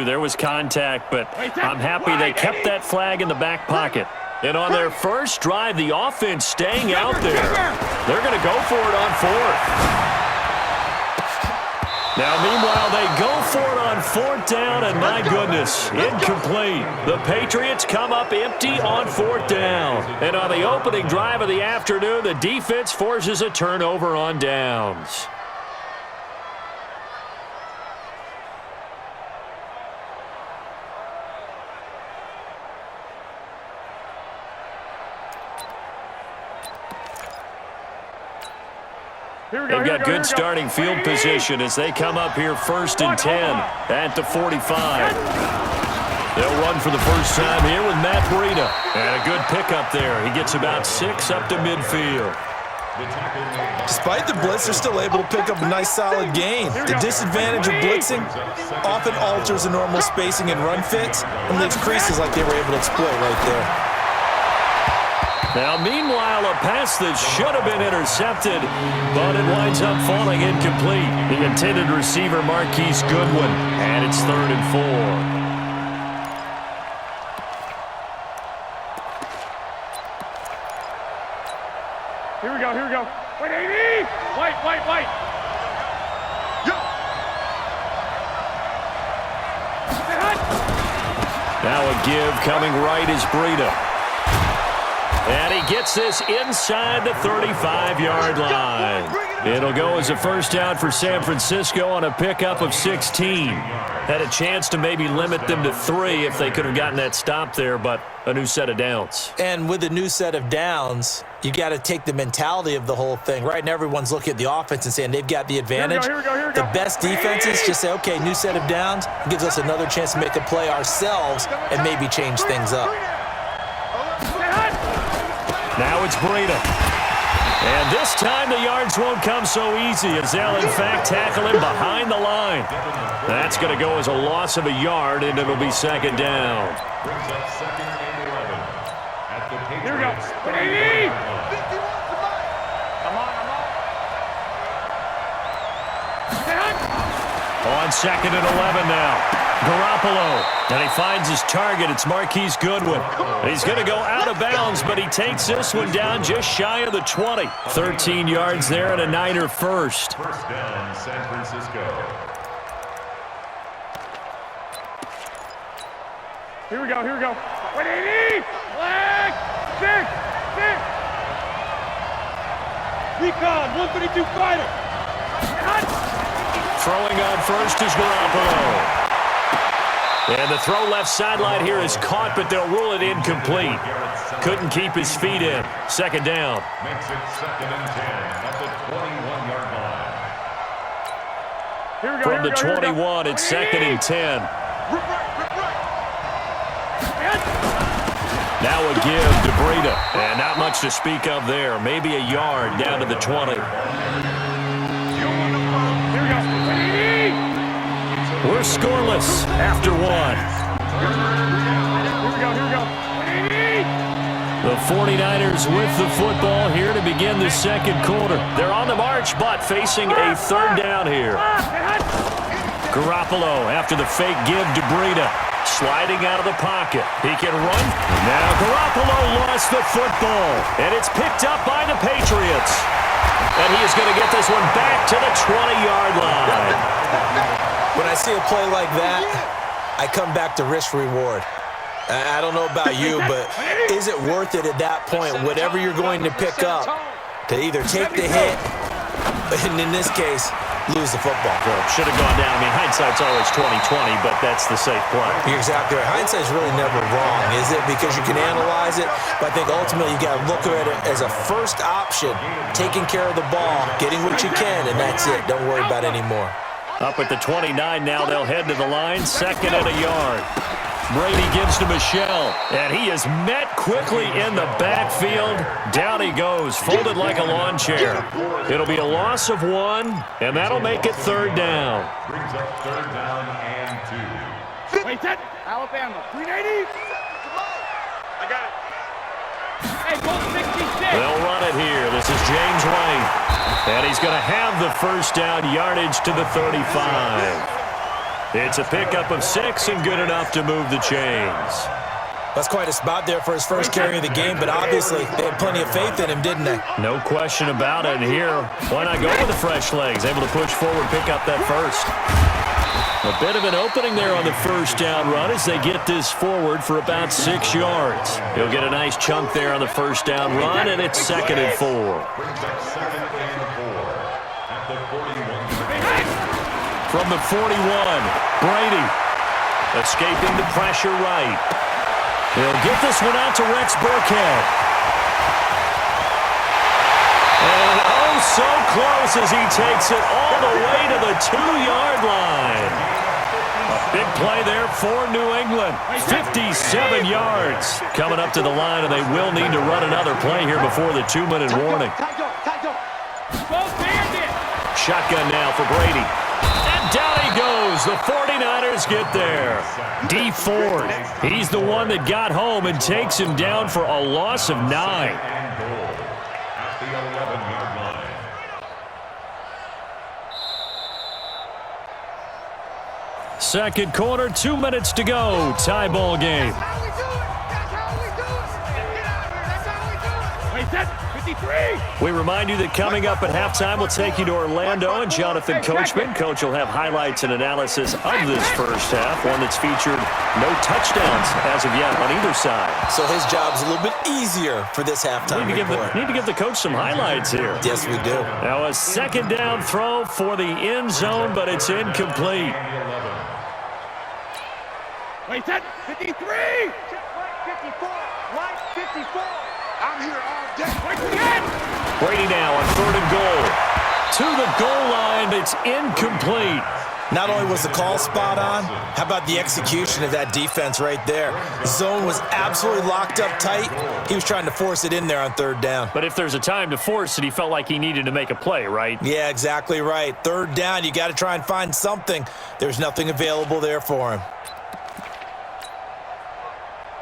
There was contact, but I'm happy they kept that flag in the back pocket. And on their first drive, the offense staying out there. They're going to go for it on fourth. Now, meanwhile, they go for it on fourth down, and my goodness, incomplete. The Patriots come up empty on fourth down. And on the opening drive of the afternoon, the defense forces a turnover on downs. They've got good starting field position as they come up here first and 10 at the 45. They'll run for the first time here with Matt Breida. And a good pickup there. He gets about 6 up to midfield. Despite the blitz, they're still able to pick up a nice solid gain. The disadvantage of blitzing often alters the normal spacing and run fits and leaves creases like they were able to exploit right there. Now, meanwhile, a pass that should have been intercepted, but it winds up falling incomplete. The intended receiver, Marquise Goodwin, and it's 3rd and 4. Here we go. Wait, Amy! White. Now a give coming right is Breida. And he gets this inside the 35-yard line. It'll go as a first down for San Francisco on a pickup of 16. Had a chance to maybe limit them to 3 if they could have gotten that stop there, but a new set of downs. And with a new set of downs, you got to take the mentality of the whole thing. Right now, everyone's looking at the offense and saying they've got the advantage. Here we go. The best defenses just say, okay, new set of downs. It gives us another chance to make a play ourselves and maybe change things up. Now it's Breida. And this time the yards won't come so easy as they'll, in fact, tackle him behind the line. That's going to go as a loss of a yard, and it'll be second down. Here we go. On second and 11 now. Garoppolo, and he finds his target. It's Marquise Goodwin. He's going to go out of bounds, but he takes this one down just shy of the 20. 13 yards there and a Niner first. First down, San Francisco. Here we go. Wait, 80! Flag! 6! Recon, 132 fighter! Throwing on first is Garoppolo. And the throw left sideline here is caught, but they'll rule it incomplete. Couldn't keep his feet in. Second down. Makes it second and 10 at the 21-yard line. From the 21, it's second and 10. Now a give to Breida. And not much to speak of there. Maybe a yard down to the 20. We're scoreless after 1. The 49ers with the football here to begin the second quarter. They're on the march, but facing a third down here. Garoppolo after the fake give to Breida. Sliding out of the pocket. He can run. Now Garoppolo lost the football. And it's picked up by the Patriots. And he is going to get this one back to the 20-yard line. When I see a play like that, I come back to risk-reward. I don't know about you, but is it worth it at that point, whatever you're going to pick up, to either take the hit, and in this case, lose the football? Well, should have gone down. I mean, hindsight's always 20/20, but that's the safe play. You're exactly right. Hindsight's really never wrong, is it? Because you can analyze it, but I think ultimately you got to look at it as a first option, taking care of the ball, getting what you can, and that's it. Don't worry about it anymore. Up at the 29 now, they'll head to the line, second and a yard. Brady gives to Michel, and he is met quickly in the backfield. Down he goes, folded like a lawn chair. It'll be a loss of 1, and that'll make it third down. Brings up third down and 2. Wait, that Alabama, 380. I got it. Hey, goal 66. They'll run it here. This is James White. And he's going to have the first down, yardage to the 35. It's a pickup of 6 and good enough to move the chains. That's quite a spot there for his first carry of the game, but obviously they had plenty of faith in him, didn't they? No question about it. And here, why not go with the fresh legs? Able to push forward, pick up that first. A bit of an opening there on the first down run as they get this forward for about 6 yards. He'll get a nice chunk there on the first down run, and it's 2nd and 4. From the 41, Brady escaping the pressure right. He'll get this one out to Rex Burkhead. And oh, so close as he takes it all the way to the 2-yard line. A big play there for New England. 57 yards coming up to the line, and they will need to run another play here before the 2-minute warning. Shotgun now for Brady. And down he goes. The 49ers get there. D Ford, he's the one that got home and takes him down for a loss of 9. At the 11-yard line. Second quarter, 2 minutes to go. Tie ball game. We remind you that coming up at halftime, we'll take you to Orlando and Jonathan Coachman. Coach will have highlights and analysis of this first half, one that's featured no touchdowns as of yet on either side. So his job's a little bit easier for this halftime report. Need to give the coach some highlights here. Yes, we do. Now a second down throw for the end zone, but it's incomplete. Wait, that 53! Right 54! Right 54! I'm here all day. Brady now on 3rd and goal. To the goal line, it's incomplete. Not only was the call spot on, how about the execution of that defense right there? The zone was absolutely locked up tight. He was trying to force it in there on 3rd down. But if there's a time to force it, he felt like he needed to make a play, right? Yeah, exactly right. 3rd down, you got to try and find something. There's nothing available there for him.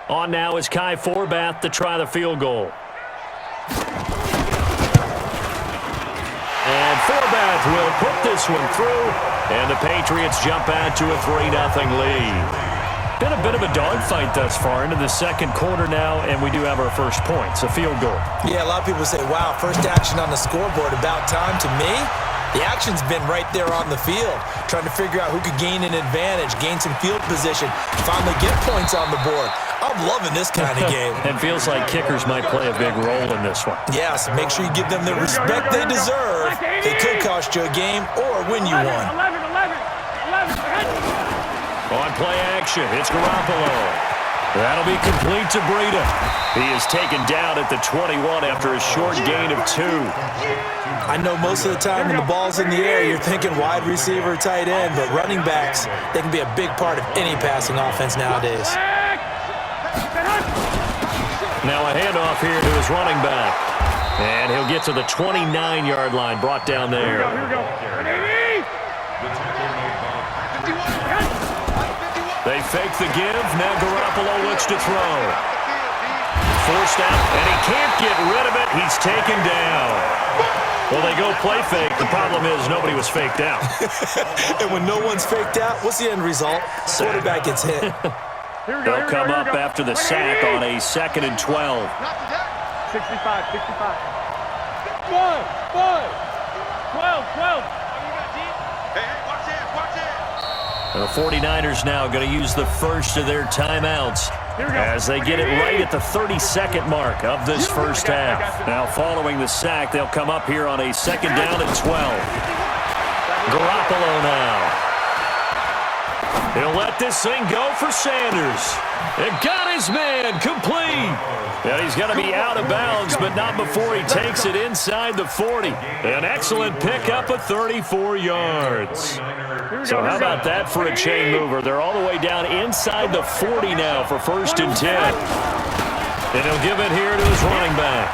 On now is Kai Forbath to try the field goal. And Forbath will put this one through, and the Patriots jump out to a 3-0 lead. Been a bit of a dogfight thus far into the second quarter now, and we do have our first points, a field goal. Yeah, a lot of people say, wow, first action on the scoreboard, about time. To me, the action's been right there on the field, trying to figure out who could gain an advantage, gain some field position, finally get points on the board. I'm loving this kind of game. And feels like kickers might play a big role in this one. Yes, make sure you give them the respect they deserve. They could cost you a game or win you one. 11. On play action, it's Garoppolo. That'll be complete to Breida. He is taken down at the 21 after a short gain of 2. I know most of the time when the ball's in the air, you're thinking wide receiver, tight end, but running backs, they can be a big part of any passing offense nowadays. Now a handoff here to his running back. And he'll get to the 29-yard line, brought down there. Here we go. They fake the give. Now Garoppolo looks to throw. Forced out, and he can't get rid of it. He's taken down. Well, they go play fake. The problem is nobody was faked out. And when no one's faked out, what's the end result? Quarterback gets hit. They'll come up after the sack on a 2nd and 12. 65. 12. The 49ers now going to use the first of their timeouts as they get it right at the 32nd mark of this first half. Now following the sack, they'll come up here on a 2nd down and 12. Garoppolo now. He'll let this thing go for Sanders. It got his man complete. And he's going to be out of bounds, but not before he takes it inside the 40. An excellent pickup of 34 yards. So how about that for a chain mover? They're all the way down inside the 40 now for 1st and 10. And he'll give it here to his running back.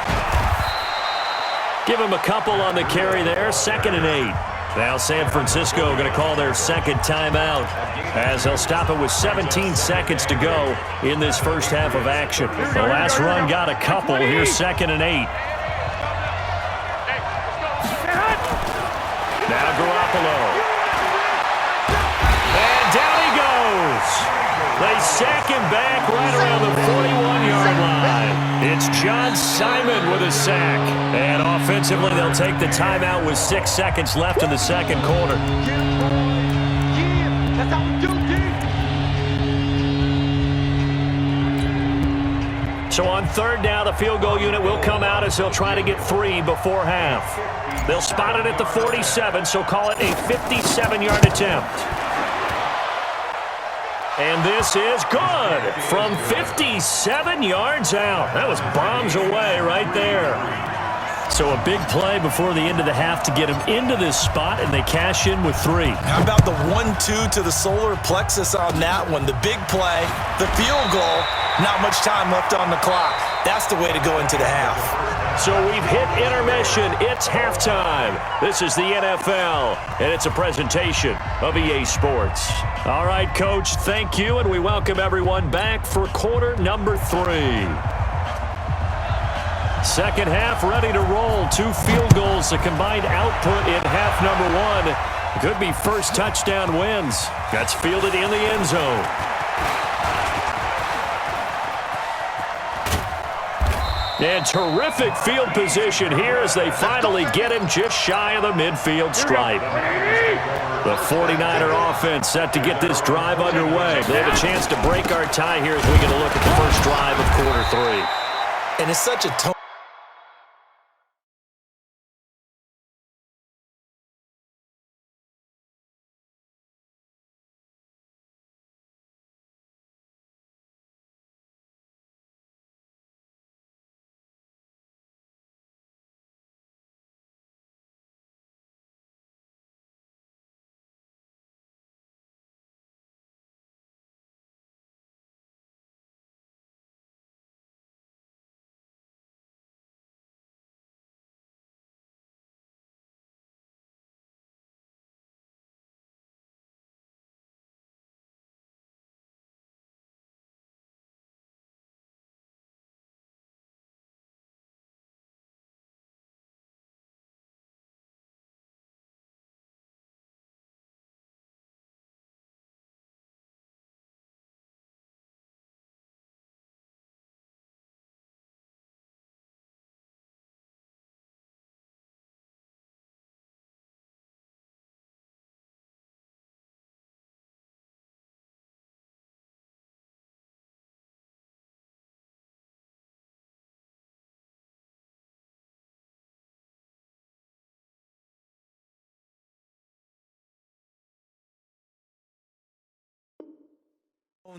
Give him a couple on the carry there, 2nd and 8. Now San Francisco going to call their second timeout as they'll stop it with 17 seconds to go in this first half of action. The last run got a couple. Here's 2nd and 8. Now Garoppolo. And down They sack him back right around the 41-yard line. It's John Simon with a sack. And offensively, they'll take the timeout with 6 seconds left in the second quarter. That's how we do, So on third down, the field goal unit will come out as they'll try to get 3 before half. They'll spot it at the 47, so call it a 57-yard attempt. And this is good from 57 yards out. That was bombs away right there. So a big play before the end of the half to get them into this spot, and they cash in with 3. How about the 1-2 to the solar plexus on that one? The big play, the field goal, not much time left on the clock. That's the way to go into the half. So we've hit intermission. It's halftime. This is the NFL, and it's a presentation of EA Sports. All right, Coach, thank you, and we welcome everyone back for quarter number 3. Second half ready to roll. 2 field goals, the combined output in half number 1. Could be first touchdown wins. That's fielded in the end zone. And terrific field position here as they finally get him just shy of the midfield stripe. The 49er offense set to get this drive underway. They have a chance to break our tie here as we get a look at the first drive of quarter 3. And it's such a tone.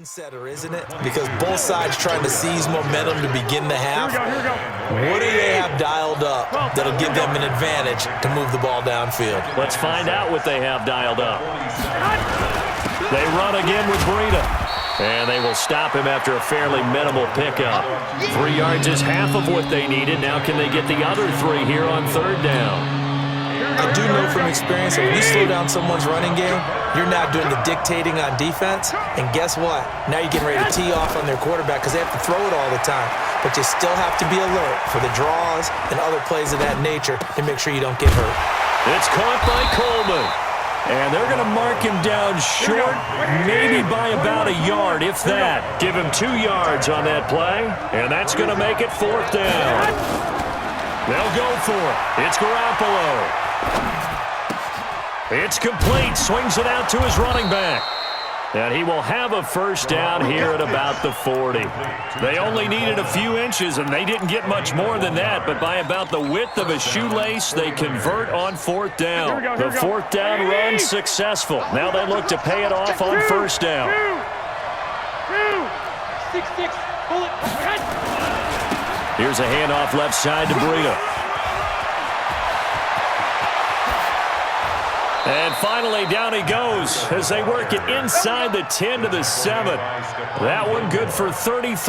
Setter, isn't it? Because both sides trying to seize momentum to begin the half. What do they have dialed up that'll give them an advantage to move the ball downfield? Let's find out what they have dialed up. They run again with Breida. And they will stop him after a fairly minimal pickup. 3 yards is half of what they needed. Now can they get the other 3 here on third down? I do know from experience that when you slow down someone's running game, you're now doing the dictating on defense. And guess what? Now you're getting ready to tee off on their quarterback because they have to throw it all the time. But you still have to be alert for the draws and other plays of that nature to make sure you don't get hurt. It's caught by Coleman. And they're going to mark him down short, maybe by about a yard, if that. Give him 2 yards on that play, and that's going to make it 4th down. They'll go for it. It's Garoppolo. It's complete. Swings it out to his running back. And he will have a first down here at about the 40. They only needed a few inches, and they didn't get much more than that. But by about the width of a shoelace, they convert on 4th down. The 4th down run successful. Now they look to pay it off on first down. 6-6, pull it. Here's a handoff left side to Breida. And finally, down he goes as they work it inside the 10 to the 7. That one good for 33.